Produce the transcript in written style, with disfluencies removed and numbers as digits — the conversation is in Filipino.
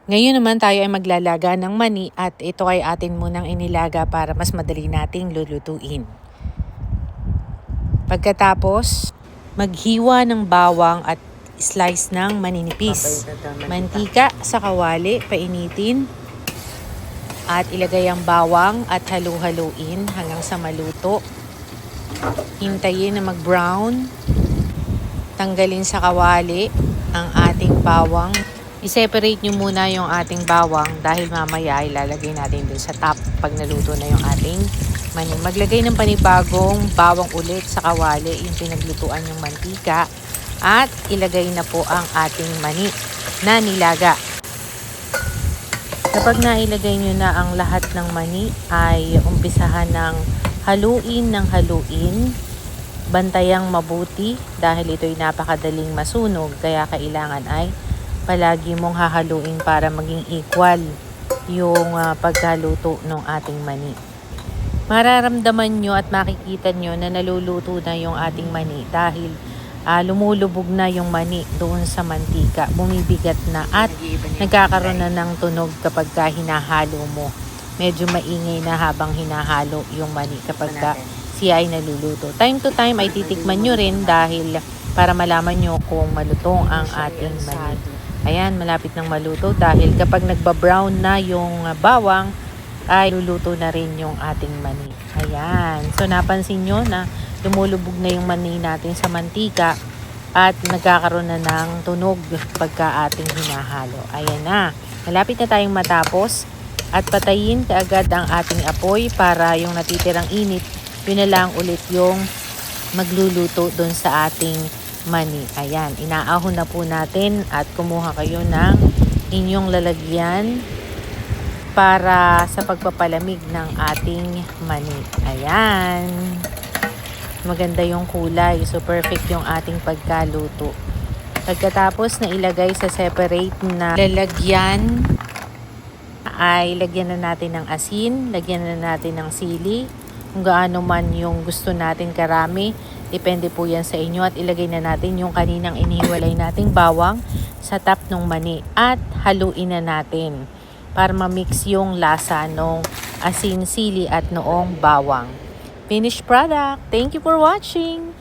Ngayon naman tayo ay maglalaga ng mani at ito ay atin munang inilaga para mas madali nating lulutuin. Pagkatapos, maghiwa ng bawang at slice ng maninipis. Mantika sa kawali, painitin. At ilagay ang bawang at halu-haluin hanggang sa maluto. Hintayin na mag-brown. Tanggalin sa kawali ang ating bawang. I-separate nyo muna yung ating bawang dahil mamaya ilalagay natin dun sa top pag naluto na yung ating mani. Maglagay ng panibagong bawang ulit sa kawali, yung pinaglutuan yung mantika. At ilagay na po ang ating mani na nilaga. Kapag nailagay nyo na ang lahat ng mani, ay umpisahan ng haluin. Bantayang mabuti dahil ito'y napakadaling masunog, kaya kailangan ay palagi mong hahaluin para maging equal yung pagkaluto ng ating mani. Mararamdaman nyo at makikita nyo na naluluto na yung ating mani dahil lumulubog na yung mani doon sa mantika. Bumibigat na at nagkakaroon na ng tunog kapag hinahalo mo. Medyo maingay na habang hinahalo yung mani kapag siya ay naluluto. Time to time ay titikman nyo rin dahil para malaman nyo kung malutong ang ating mani. Ayan, malapit ng maluto dahil kapag nagbabrown na yung bawang, ay luluto na rin yung ating mani. Ayan. So, napansin nyo na lumulubog na yung mani natin sa mantika at nagkakaroon na ng tunog pagka ating hinahalo. Ayan na. Malapit na tayong matapos at patayin kaagad ang ating apoy para yung natitirang init, yun na lang ulit yung magluluto doon sa ating mani. Ayan, inaahon na po natin at kumuha kayo ng inyong lalagyan para sa pagpapalamig ng ating mani. Ayan. Maganda yung kulay. So, perfect yung ating pagkaluto. Pagkatapos na ilagay sa separate na lalagyan, ay lagyan na natin ng asin, lagyan na natin ng sili, kung gaano man yung gusto natin karami. Depende po yan sa inyo at ilagay na natin yung kaninang inihiwalay nating bawang sa top ng mani at haluin na natin para ma-mix yung lasa ng asin, sili at noong bawang. Finished product. Thank you for watching!